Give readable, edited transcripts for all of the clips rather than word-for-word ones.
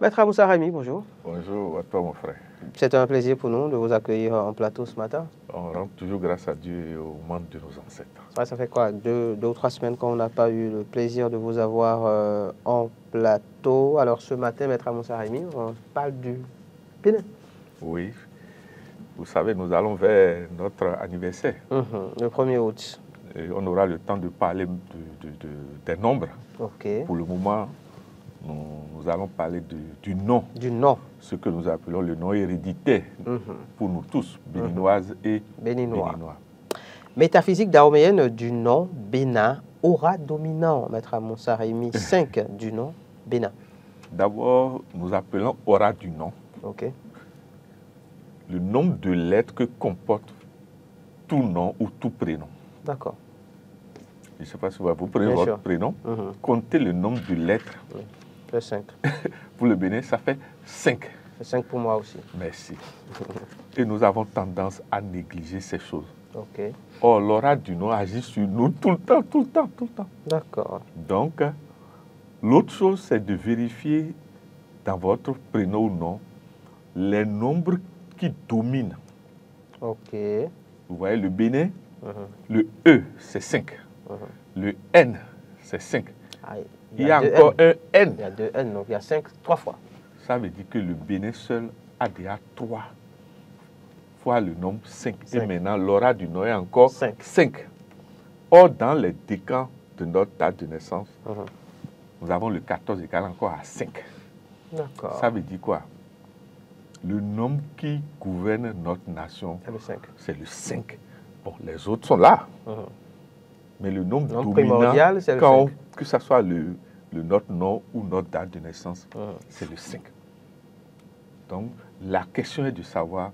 Maître Amoussa Rami, bonjour. Bonjour à toi mon frère. C'est un plaisir pour nous de vous accueillir en plateau ce matin. On rend toujours grâce à Dieu et aux membres de nos ancêtres. Ça fait quoi, deux ou trois semaines qu'on n'a pas eu le plaisir de vous avoir en plateau. Alors ce matin, Maître Amoussa Rami, on parle du Bénin. Oui, vous savez, nous allons vers notre anniversaire. Le 1er août. Et on aura le temps de parler des nombres. Ok. Pour le moment, nous allons parler du nom. Du nom. Ce que nous appelons le nom héréditaire pour nous tous, béninoises et béninois. Métaphysique dahoméenne du nom Bénin, aura dominant, Maître Amoussa Rami, 5 du nom Bénin. D'abord, nous appelons aura du nom. Ok. Le nombre de lettres que comporte tout nom ou tout prénom. D'accord. Je ne sais pas si vous prenez votre prénom, comptez le nombre de lettres. Oui. Le 5. Pour le Bénin, ça fait 5. C'est 5 pour moi aussi. Merci. Et nous avons tendance à négliger ces choses. Ok. Or, l'aura du nom agit sur nous tout le temps, tout le temps, tout le temps. D'accord. Donc, l'autre chose, c'est de vérifier dans votre prénom ou nom les nombres qui dominent. Ok. Vous voyez, le Bénin, le E, c'est 5. Le N, c'est 5. Ah, il y a encore un N. Il y a 2 N, donc il y a 5, 3 fois. Ça veut dire que le Bénin seul a déjà 3 fois le nombre 5. Et maintenant, l'aura du nom est encore 5. Or, dans les décans de notre date de naissance, nous avons le 14 égal encore à 5. D'accord. Ça veut dire quoi? Le nombre qui gouverne notre nation, c'est le 5. C'est le 5. Bon, les autres sont là. Mais le nombre dominant, c'est le 5. Que ce soit notre nom ou notre date de naissance, c'est le 5. Donc, la question est de savoir,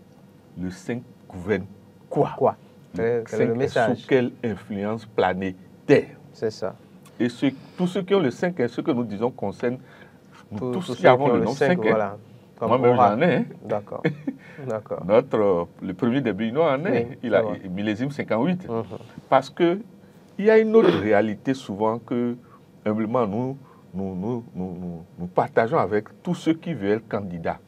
le 5 gouverne quoi? Le 5 le message. Sous quelle influence planétaire? C'est ça. Et tous ceux qui ont le 5, ce que nous disons concerne nous tous qui avons le nom 5. Voilà. Moi-même, j'en ai. Hein. D'accord. Le premier des Béninois en est. Il a millésime 58. Parce qu'il y a une autre réalité souvent que, humblement, nous partageons avec tous ceux qui veulent être candidats.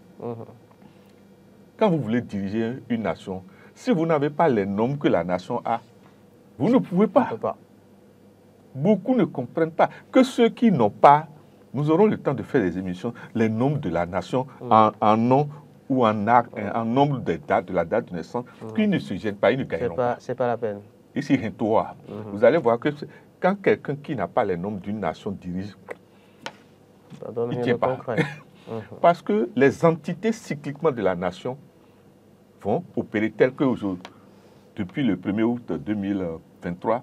Quand vous voulez diriger une nation, si vous n'avez pas les nombres que la nation a, vous ne pouvez pas. Beaucoup ne comprennent pas que ceux qui n'ont pas, nous aurons le temps de faire des émissions, les nombres de la nation en nom ou en nombre de la date de naissance, qui ne se gênent pas, ils ne gagneront pas. C'est pas la peine. Ici, vous allez voir que quand quelqu'un qui n'a pas les nombres d'une nation dirige, il ne tient pas. Parce que les entités cycliquement de la nation vont opérer telles que aujourd'hui, depuis le 1er août 2023.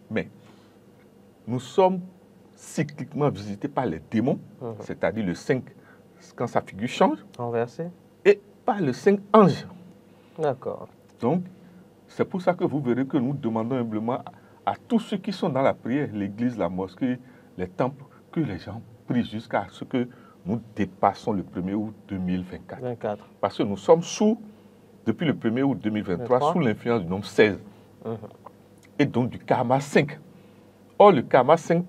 Mais nous sommes cycliquement visités par les démons, c'est-à-dire le 5, quand sa figure change, renversé, et par le 5 ange. D'accord. Donc, c'est pour ça que vous verrez que nous demandons humblement à tous ceux qui sont dans la prière, l'église, la mosquée, les temples, que les gens prient jusqu'à ce que nous dépassons le 1er août 2024. Parce que nous sommes depuis le 1er août 2023, sous l'influence du nombre 16. Et donc du karma 5. Or, le karma 5,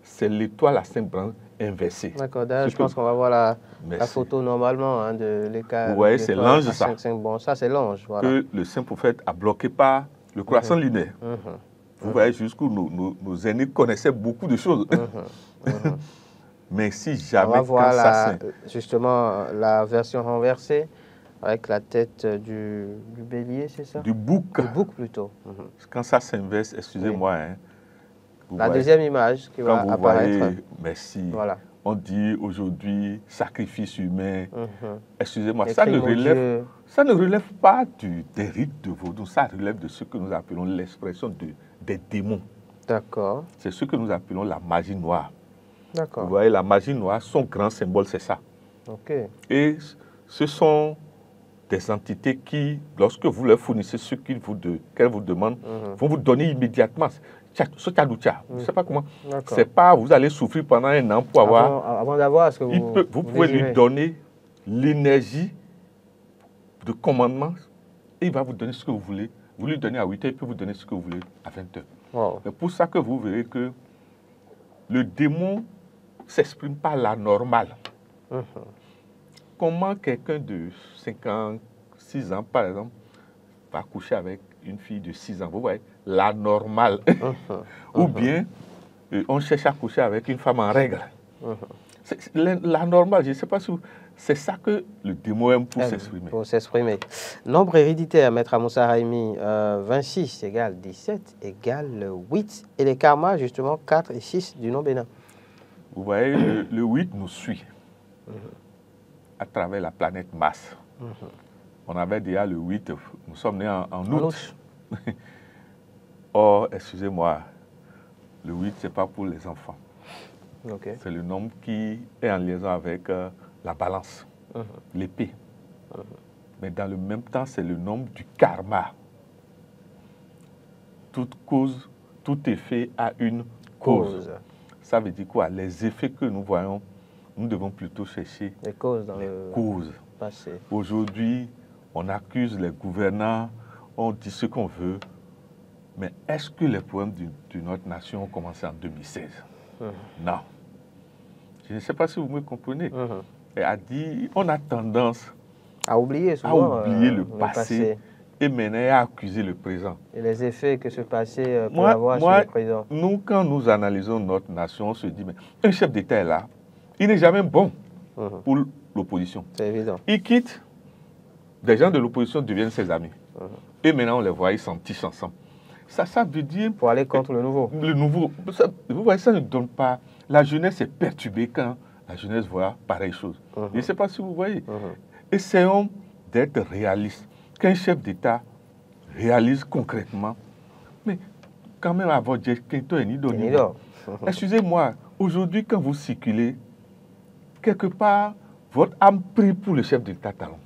c'est l'étoile à 5 branches inversée. D'accord, d'ailleurs, je pense qu'on va voir la photo normalement de l'écart. Vous voyez, c'est l'ange, ça. 5. Bon, ça, c'est l'ange. Voilà. Que le saint prophète a bloqué par le croissant lunaire. Vous voyez jusqu'où nos aînés connaissaient beaucoup de choses. Mais si jamais... On va voir justement la version renversée avec la tête du bélier, c'est ça? Du bouc. Du bouc plutôt. Quand ça s'inverse, excusez-moi. Hein, la deuxième image qui va apparaître. Voyez, merci. Voilà. On dit aujourd'hui sacrifice humain. Excusez-moi, ça ne relève pas des rites de vaudou. Ça relève de ce que nous appelons l'expression des démons. D'accord. C'est ce que nous appelons la magie noire. D'accord. Vous voyez, la magie noire, son grand symbole, c'est ça. Ok. Et ce sont des entités qui, lorsque vous leur fournissez ce qu'elles vous demandent, vont vous donner immédiatement. Ce tchadoucha, je ne sais pas comment. C'est pas, vous allez souffrir pendant un an pour avoir... Avant d'avoir ce que vous pouvez lui donner l'énergie de commandement et il va vous donner ce que vous voulez. Vous lui donnez à 8h, il peut vous donner ce que vous voulez à 20h. Wow. C'est pour ça que vous verrez que le démon s'exprime par la normale. comment quelqu'un de 56 ans, par exemple, va coucher avec une fille de 6 ans? Vous voyez, la normale. Ou bien, on cherche à coucher avec une femme en règle. La normale, je ne sais pas si c'est ça que le démon aime pour s'exprimer. Pour s'exprimer. Nombre héréditaire, Maître Moussa Raimi, 26 égale 17 égale 8. Et les karmas, justement, 4 et 6 du nom bénin. Vous voyez, le 8 nous suit à travers la planète Mars. On avait déjà le 8, nous sommes nés en août. Or, excusez-moi, le 8, ce n'est pas pour les enfants. C'est le nombre qui est en liaison avec la balance, l'épée. Mais dans le même temps, c'est le nombre du karma. Toute cause, tout effet a une cause. Ça veut dire quoi? Les effets que nous voyons, nous devons plutôt chercher les causes dans les le causes. Passé. Aujourd'hui, on accuse les gouvernants, on dit ce qu'on veut, mais est-ce que les problèmes de notre nation ont commencé en 2016? Non. Je ne sais pas si vous me comprenez. Et a dit, on a tendance à oublier, souvent, le passé et maintenant à accuser le présent. Et les effets que ce passé peut avoir sur le présent. Nous, quand nous analysons notre nation, on se dit, mais un chef d'État est là, il n'est jamais bon pour l'opposition. C'est évident. Il quitte, des gens de l'opposition deviennent ses amis. Et maintenant, on les voit, ils s'entissent ensemble. Ça veut dire... Pour aller contre le nouveau. Le nouveau. Ça, vous voyez, ça ne donne pas... La jeunesse est perturbée quand la jeunesse voit pareille chose. Je ne sais pas si vous voyez. Essayons d'être réalistes. Qu'un chef d'État réalise concrètement. Mais quand même, avoir dit qu'un ni excusez-moi, aujourd'hui, quand vous circulez, quelque part, votre âme prie pour le chef d'État talon.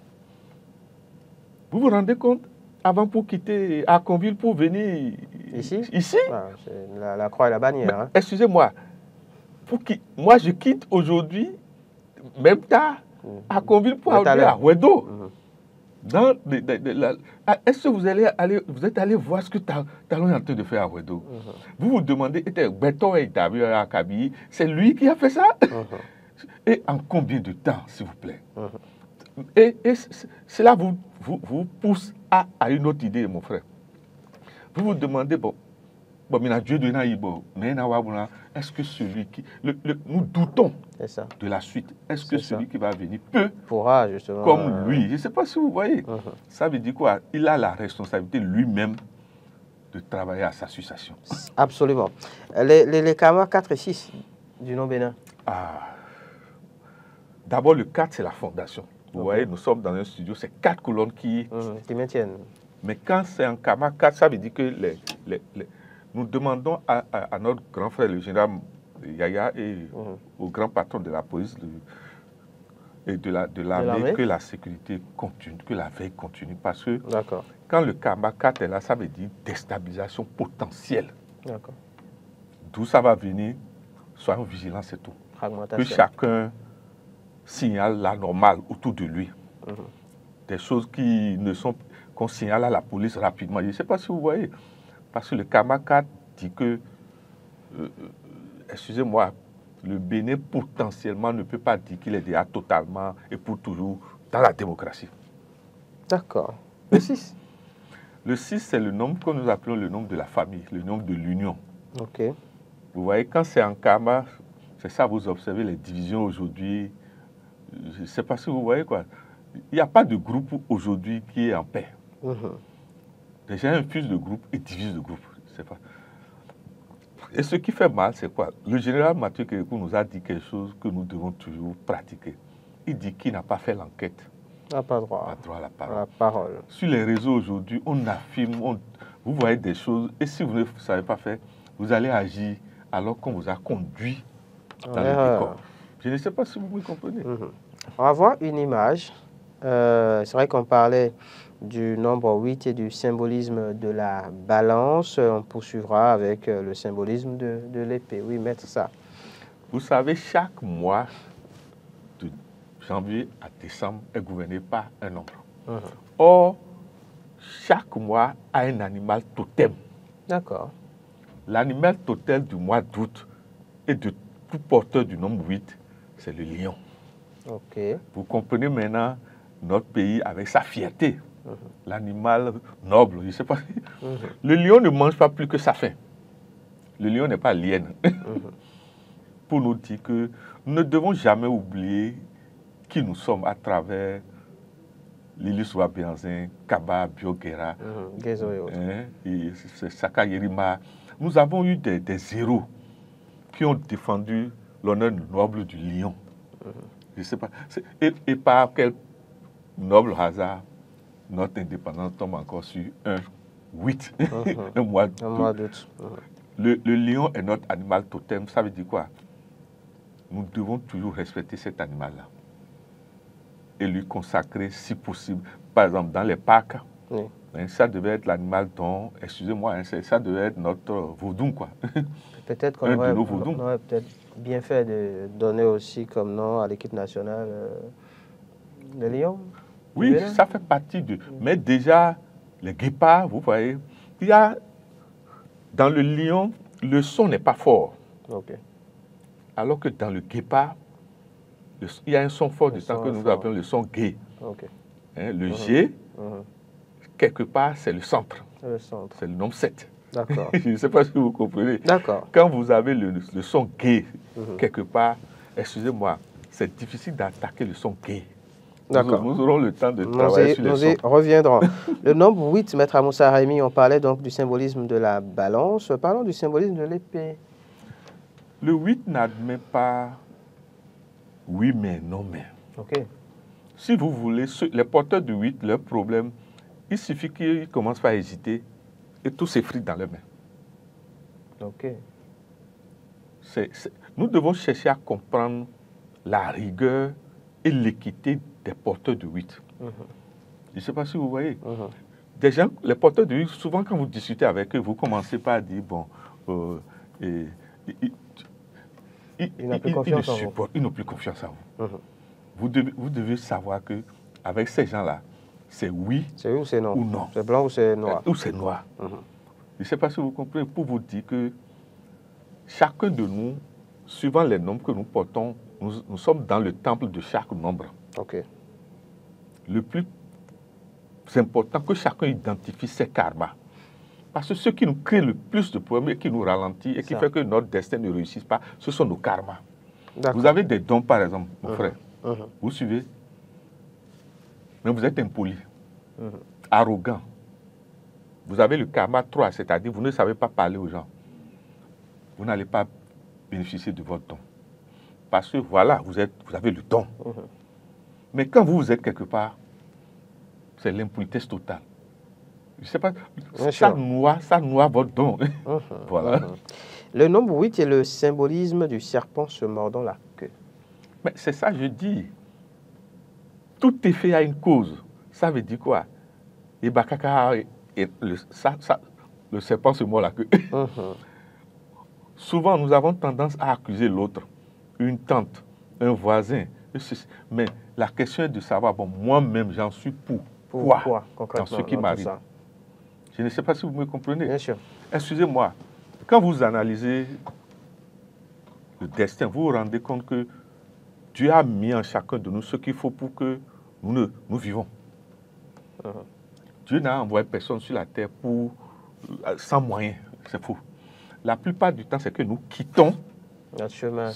Vous vous rendez compte? Avant pour quitter Aconville pour venir ici la croix et la bannière. Excusez-moi, moi je quitte aujourd'hui, même tard, Aconville pour aller à Ouedo. Est-ce que vous êtes allé voir ce que Talon est en train de faire à Ouedo? Vous vous demandez, c'est lui qui a fait ça? Et en combien de temps, s'il vous plaît? Et cela vous pousse à une autre idée, mon frère. Vous vous demandez, est-ce que celui qui... nous doutons de la suite. Est-ce que celui qui va venir pourra, justement, comme lui? Je ne sais pas si vous voyez. Ça veut dire quoi? Il a la responsabilité lui-même de travailler à sa succession. Absolument. Les karmas 4 et 6 du nom bénin. D'abord, le 4, c'est la fondation. Vous voyez, nous sommes dans un studio, c'est 4 colonnes qui maintiennent. Mais quand c'est un karma 4, ça veut dire que nous demandons à notre grand frère, le général Yaya, et au grand patron de la police et de l'armée, que la sécurité continue, que la veille continue. Parce que quand le karma 4 est là, ça veut dire déstabilisation potentielle. D'où ça va venir? Soyons vigilants, c'est tout. Que chacun signale la normale autour de lui. Des choses qui ne sont qu'on signale à la police rapidement. Je ne sais pas si vous voyez. Parce que le karma 4 dit que, excusez-moi, le Bénin potentiellement ne peut pas dire qu'il est déjà totalement et pour toujours dans la démocratie. D'accord. Le 6? Le 6, c'est le nombre que nous appelons le nombre de la famille, le nombre de l'union. Vous voyez, quand c'est en karma, c'est ça, vous observez les divisions aujourd'hui. Je ne sais pas si vous voyez quoi. Il n'y a pas de groupe aujourd'hui qui est en paix. Les gens infusent de groupe et divisent de groupe. Pas. Et ce qui fait mal, c'est quoi? Le général Mathieu Kérékou nous a dit quelque chose que nous devons toujours pratiquer. Il dit qu'il n'a pas fait l'enquête. N'a pas droit. Pas droit à la parole. La parole. Sur les réseaux aujourd'hui, on affirme, vous voyez des choses, et si vous ne savez pas faire, vous allez agir alors qu'on vous a conduit dans le décor. Je ne sais pas si vous me comprenez. On va voir une image. C'est vrai qu'on parlait du nombre 8 et du symbolisme de la balance. On poursuivra avec le symbolisme de l'épée. Oui, mettre ça. Vous savez, chaque mois de janvier à décembre est gouverné par un nombre. Or, chaque mois a un animal totem. D'accord. L'animal totem du mois d'août et de tout porteur du nombre 8, c'est le lion. Okay. Vous comprenez maintenant notre pays avec sa fierté. L'animal noble, je ne sais pas. Le lion ne mange pas plus que sa faim. Le lion n'est pas l'hyène. Pour nous dire que nous ne devons jamais oublier qui nous sommes à travers Lilius Wabianzin, Kaba, Biogera, Saka Yerima. Nous avons eu des héros qui ont défendu l'honneur noble du lion. Je ne sais pas. Et par quel noble hasard, notre indépendance tombe encore sur un 8, un mois d'août. Le lion est notre animal totem. Ça veut dire quoi? Nous devons toujours respecter cet animal-là et lui consacrer, si possible, par exemple, dans les parcs. Oui. Ça devait être l'animal dont, excusez-moi, ça devait être notre vaudou, quoi. Peut-être qu'on aurait peut-être bien fait de donner aussi comme nom à l'équipe nationale le lion. Oui, ça fait partie de... Mais déjà, les guépards, vous voyez, il y a... Dans le lion, le son n'est pas fort. Okay. Alors que dans le guépard, il y a un son fort du temps que nous appelons le son G. Okay. Le G, quelque part, c'est le centre. C'est le nombre 7. D'accord. Je ne sais pas si vous comprenez. D'accord. Quand vous avez le son G, quelque part, excusez-moi, c'est difficile d'attaquer le son G. D'accord. Nous aurons le temps de travailler sur les sons. Nous y reviendrons. Le nombre 8, Maître Amoussa Raimi, on parlait donc du symbolisme de la balance. Parlons du symbolisme de l'épée. Le 8 n'admet pas oui mais, non mais. Okay. Si vous voulez, les porteurs du 8, leur problème, il suffit qu'ils commencent par hésiter et tout s'effrite dans leurs mains. Ok. Nous devons chercher à comprendre la rigueur et l'équité des porteurs de 8. Je ne sais pas si vous voyez. Des gens, les porteurs de 8, souvent quand vous discutez avec eux, vous commencez par dire, bon, ils n'ont plus confiance en vous. Ils n'ont plus confiance en vous. Vous devez savoir qu'avec ces gens-là, c'est oui, ou c'est non. Ou non. C'est blanc ou c'est noir. Ou c'est noir. Je ne sais pas si vous comprenez, pour vous dire que chacun de nous, suivant les nombres que nous portons, nous sommes dans le temple de chaque nombre. Okay. Le plus important, que chacun identifie ses karmas. Parce que ce qui nous crée le plus de problèmes et qui nous ralentit et qui fait que notre destin ne réussisse pas, ce sont nos karmas. Vous avez des dons, par exemple, mon frère. Vous suivez? Mais vous êtes impoli, arrogant. Vous avez le karma 3, c'est-à-dire vous ne savez pas parler aux gens. Vous n'allez pas bénéficier de votre don. Parce que voilà, vous avez le don. Mais quand vous êtes quelque part, c'est l'impolitesse totale. Je ne sais pas, ça noie votre don. Voilà. Le nombre 8 est le symbolisme du serpent se mordant la queue. Mais c'est ça, je dis. Tout effet a une cause. Ça veut dire quoi? Et bakaka, le serpent se mord la queue. Souvent, nous avons tendance à accuser l'autre, une tante, un voisin. Mais la question est de savoir, bon, moi-même, j'en suis pourquoi dans ce qui m'arrive. Je ne sais pas si vous me comprenez. Bien sûr. Excusez-moi, quand vous analysez le destin, vous vous rendez compte que Dieu a mis en chacun de nous ce qu'il faut pour que nous vivons. Dieu n'a envoyé personne sur la terre sans moyens. C'est faux. La plupart du temps, c'est que nous quittons notre chemin.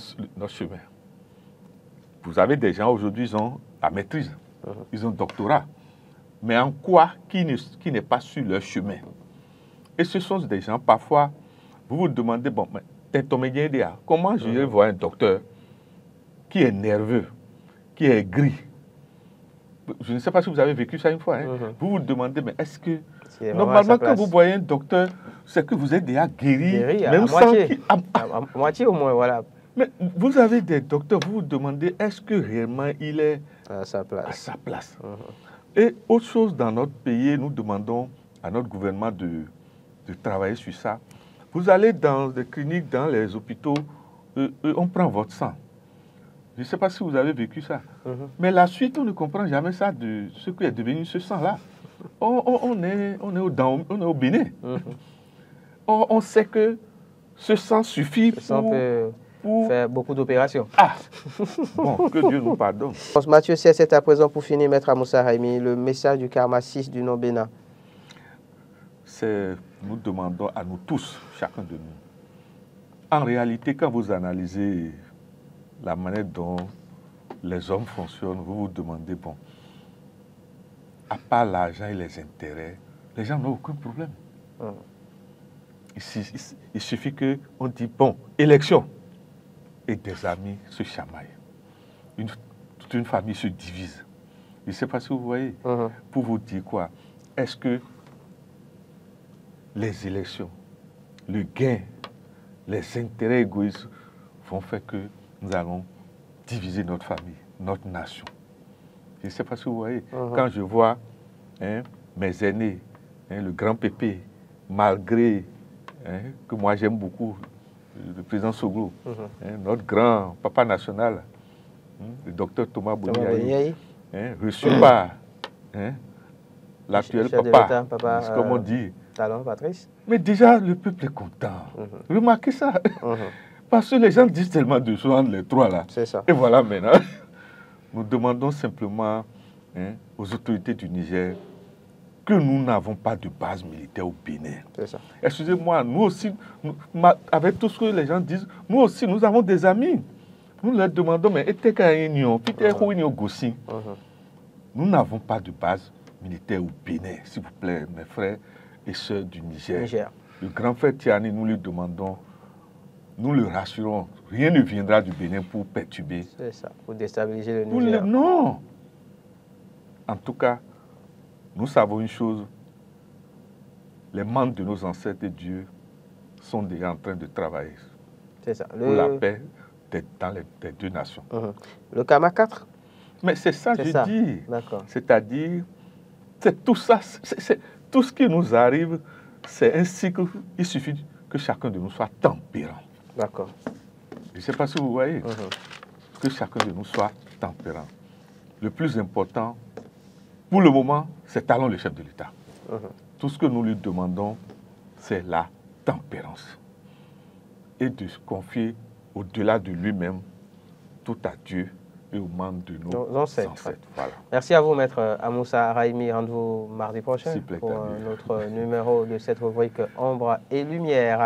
Vous avez des gens aujourd'hui, ils ont la maîtrise, ils ont le doctorat. Mais en quoi qui n'est pas sur leur chemin? Et ce sont des gens, parfois, vous vous demandez, bon, mais comment je vais voir un docteur qui est nerveux, qui est gris? Je ne sais pas si vous avez vécu ça une fois. Vous vous demandez, mais est-ce que... Normalement, quand vous voyez un docteur, c'est que vous êtes déjà guéri, même sans à moitié au moins, voilà. Mais vous avez des docteurs, vous vous demandez, est-ce que réellement il est à sa place? Et autre chose, dans notre pays, nous demandons à notre gouvernement de travailler sur ça. Vous allez dans des cliniques, dans les hôpitaux, on prend votre sang. Je ne sais pas si vous avez vécu ça. Mais la suite, on ne comprend jamais ça de ce qui est devenu ce sang-là. On est au Bénin. On sait que ce sang suffit pour pour faire beaucoup d'opérations. Ah, bon, que Dieu nous pardonne. Mathieu, c'est à présent pour finir, Maître Amoussa Raimi, le message du karma 6 du nom Bénin. Nous demandons à nous tous, chacun de nous. En réalité, quand vous analysez la manière dont les hommes fonctionnent, vous vous demandez, bon, à part l'argent et les intérêts, les gens n'ont aucun problème. Il suffit qu'on dit, bon, élection, et des amis se chamaillent. Toute une famille se divise. Je ne sais pas si vous voyez. Pour vous dire quoi, est-ce que les élections, le gain, les intérêts égoïstes vont faire que nous allons diviser notre famille, notre nation? Je ne sais pas si vous voyez. Quand je vois mes aînés, le grand Pépé, malgré que moi j'aime beaucoup, le président Soglo, notre grand papa national, le docteur Thomas Boniaï, reçu par l'actuel papa, comme on dit. Talon, Patrice. Mais déjà, le peuple est content. Remarquez ça. Parce que les gens disent tellement de choses entre les trois là. C'est ça. Et voilà maintenant. Nous demandons simplement aux autorités du Niger que nous n'avons pas de base militaire au Bénin. C'est ça. Excusez-moi, nous aussi, avec tout ce que les gens disent, nous aussi, nous avons des amis. Nous leur demandons, mais nous n'avons pas de base militaire au Bénin, s'il vous plaît, mes frères et sœurs du Niger. Le grand frère Tiani, nous lui demandons, nous le rassurons, rien ne viendra du Bénin pour perturber. C'est ça, pour déstabiliser le Niger. Non. En tout cas, nous savons une chose, les membres de nos ancêtres et Dieu sont déjà en train de travailler pour la paix dans les deux nations. Le Karma 4? Mais c'est ça, je dis. C'est-à-dire, c'est tout ça, c'est tout ce qui nous arrive, c'est un cycle. Il suffit que chacun de nous soit tempérant. D'accord. Je ne sais pas si vous voyez. Que chacun de nous soit tempérant. Le plus important, pour le moment, c'est Talon le chef de l'État. Tout ce que nous lui demandons, c'est la tempérance. Et de se confier au-delà de lui-même, tout à Dieu et aux membres de nos ancêtres. Voilà. Merci à vous, Maître Amoussa Raimi. Rendez-vous mardi prochain pour notre numéro de cette rubrique Ombre et Lumière.